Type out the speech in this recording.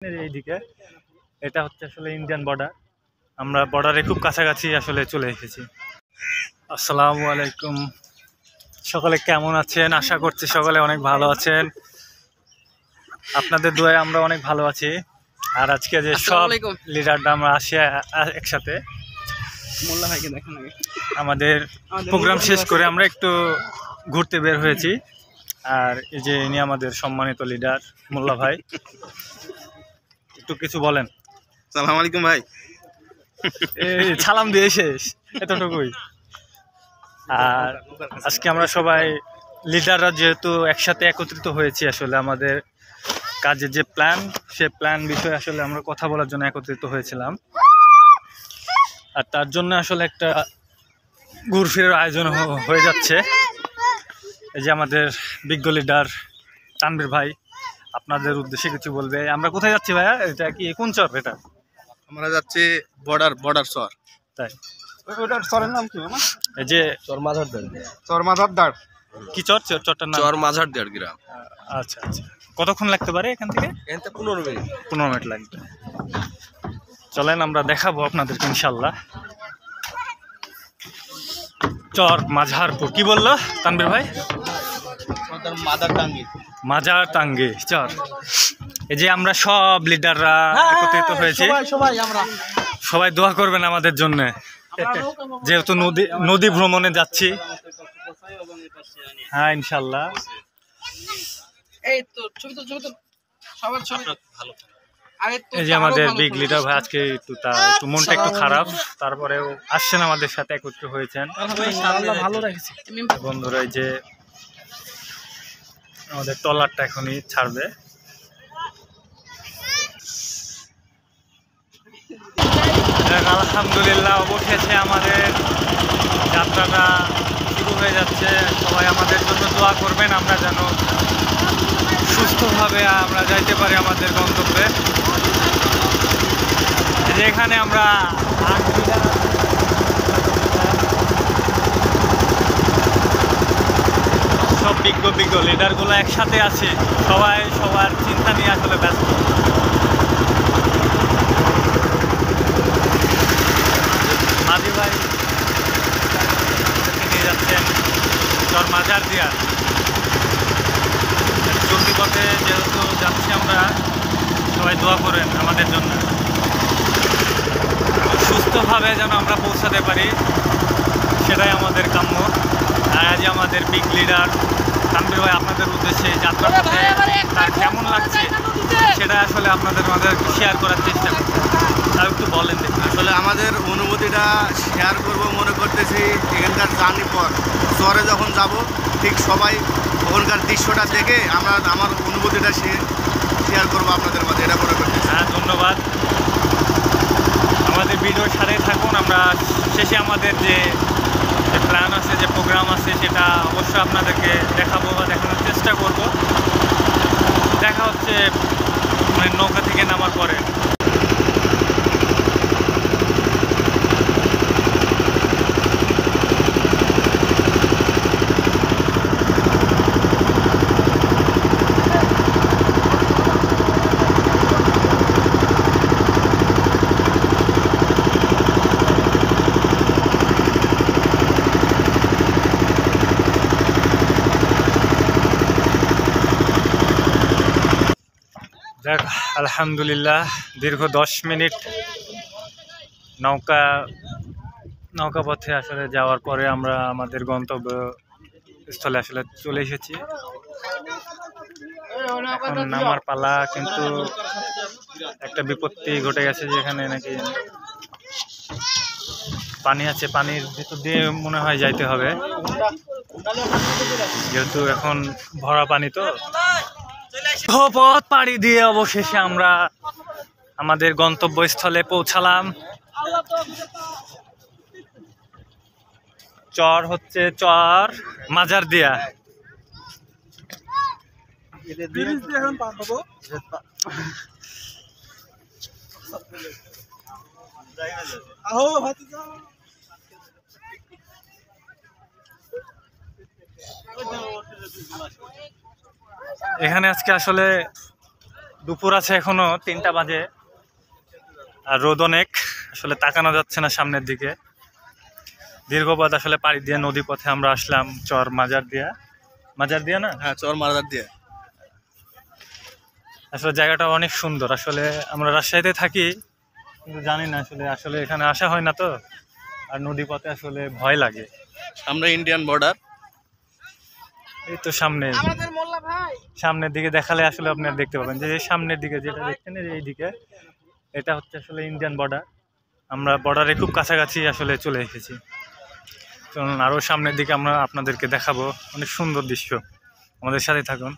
এইদিকে এটা হচ্ছে আসলে ইন্ডিয়ান বর্ডার। আমরা বর্ডারে খুব কাছাকাছি আসলে চলে এসেছি। আসসালামু আলাইকুম, সকলে কেমন আছেন? আশা করছি সকলে অনেক ভালো আছেন। আপনাদের দোয়ায় আমরা অনেক ভালো আছি। আর আজকে যে সব লিডাররা আমরা আসি একসাথে, মোল্লা ভাইকে দেখেন আগে। আমাদের প্রোগ্রাম শেষ করে আমরা একটু ঘুরতে বের হয়েছি। আর এই যে ইনি আমাদের সম্মানিত লিডার মোল্লা ভাই, একটু কিছু বলেন। সালাম আলাইকুম ভাই। এই সালাম দিয়ে শেষ, এতটুকুই। আর আজকে আমরা সবাই লিডাররা যেহেতু একসাথে একত্রিত হয়েছি, আসলে আমাদের কাজের যে প্ল্যান, সে প্ল্যান বিষয়ে আসলে আমরা কথা বলার জন্য একত্রিত হয়েছিলাম। আর তার জন্য আসলে একটা ঘুরফিরের আয়োজন হয়ে যাচ্ছে। এই যে আমাদের বিজ্ঞ লিডার তানভীর ভাই আপনাদের উদ্দেশ্যে কিছু বলবে। আমরা কোথায় যাচ্ছি ভাইয়া? এটা কি কোন চর? এটা আমরা যাচ্ছি বর্ডার চর। তাই ওটার চরের নাম কি মামা? এই যে চর মাঝারদার। কি চর? চরটার নাম চর মাঝারদার গ্রাম। আচ্ছা আচ্ছা, কতক্ষণ লাগতে পারে এখান থেকে? 15 মিনিট লাগবে। চলেন আমরা দেখাবো আপনাদেরকে ইনশাল্লাহ। চর মাঝারপুর কি বললো তানভীর ভাই? মাজার টাঙ্গি চর। এই যে আমরা সব লিডাররা একত্রিত হয়েছি, সবাই দোয়া করবেন আমাদের জন্য, যেহেতু নদী ভ্রমণে যাচ্ছি। হ্যাঁ ইনশাল্লাহ। এই যে আমাদের বিগ লিডার ভাই আজকে একটু মনটা একটু খারাপ, তারপরেও আসছেন আমাদের সাথে একত্র হয়েছেন। বন্ধুরা এই যে আমাদের ট্রলারটা এখনই ছাড়বে। আলহামদুলিল্লাহ অবশেষে আমাদের যাত্রাটা শুরু হয়ে যাচ্ছে। সবাই আমাদের জন্য দোয়া করবেন, আমরা যেন সুস্থভাবে আমরা যাইতে পারি আমাদের গন্তব্যে। যেখানে আমরা সব বিজ্ঞ লিডারগুলো একসাথে আছে, সবাই সবার চিন্তা নিয়ে আসলে ব্যস্ত। মাঝি ভাই নিয়ে যাচ্ছেন চর মাঝার দিয়া। চলতি পথে যেহেতু যাচ্ছি আমরা, সবাই দোয়া করেন আমাদের জন্য, সুস্থভাবে যেন আমরা পৌঁছাতে পারি, সেটাই আমাদের কাম্য। আর আজ আমাদের বিগ লিডার তানভীর ভাই আপনাদের উদ্দেশ্যে যাত্রা পথে তার কেমন লাগছে সেটা আসলে আপনাদের মাঝে একটু শেয়ার করার চেষ্টা করছি। তাও একটু বলেন দেখুন। আসলে আমাদের অনুভূতিটা শেয়ার করব মনে করতেছি এখানকার জার্নি পর চরে যখন যাব, ঠিক সবাই ওখানকার দৃশ্যটা দেখে আমার অনুভূতিটা শেয়ার করবো আপনাদের মাঝে, এটা মনে করতেছি। হ্যাঁ ধন্যবাদ। আমাদের ভিডিওর সাথে থাকুন। আমরা শেষে আমাদের যে প্ল্যান আছে, যে প্রোগ্রাম আছে, সেটা অবশ্যই আপনাদেরকে দেখাবো বা দেখানোর চেষ্টা করব। দেখা হচ্ছে মানে নৌকা থেকে নামার পরে। দেখ আলহামদুলিল্লাহ দীর্ঘ 10 মিনিট নৌকা পথে আসলে যাওয়ার পরে আমরা আমাদের গন্তব্যস্থলে আসলে চলে এসেছি। এখন নামার পালা, কিন্তু একটা বিপত্তি ঘটে গেছে, যেখানে নাকি পানি আছে, পানির ভিতর দিয়ে মনে হয় যাইতে হবে, যেহেতু এখন ভরা পানি। তো পথ পাড়ি দিয়ে অবশেষে আমরা আমাদের গন্তব্যস্থলে পৌঁছালাম। চর হচ্ছে চর মাজার দিয়া। এখানে আজকে আসলে দুপুর আছে এখনো 3টা বাজে, আর রোদ অনেক, আসলে তাকানো যাচ্ছে না সামনের দিকে। দীর্ঘ পথ আসলে পাড়ি দিয়ে নদী পথে আমরা আসলাম চর মাজার দিয়া না। হ্যাঁ, চর মারাদার দিয়ে। আসলে জায়গাটা অনেক সুন্দর। আসলে আমরা রাজশাহীতে থাকি কিন্তু জানি না আসলে এখানে আসা হয় না তো, আর নদী পথে আসলে ভয় লাগে। আমরা ইন্ডিয়ান বর্ডার, এই তো সামনের দিকে দেখালে আসলে আপনারা দেখতে পাবেন যে এই সামনের দিকে যেটা দেখছেন এই দিকে, এটা হচ্ছে আসলে ইন্ডিয়ান বর্ডার। আমরা বর্ডারে খুব কাছাকাছি আসলে চলে এসেছি। চলুন আরো সামনের দিকে আমরা আপনাদেরকে দেখাবো, অনেক সুন্দর দৃশ্য, আমাদের সাথে থাকুন।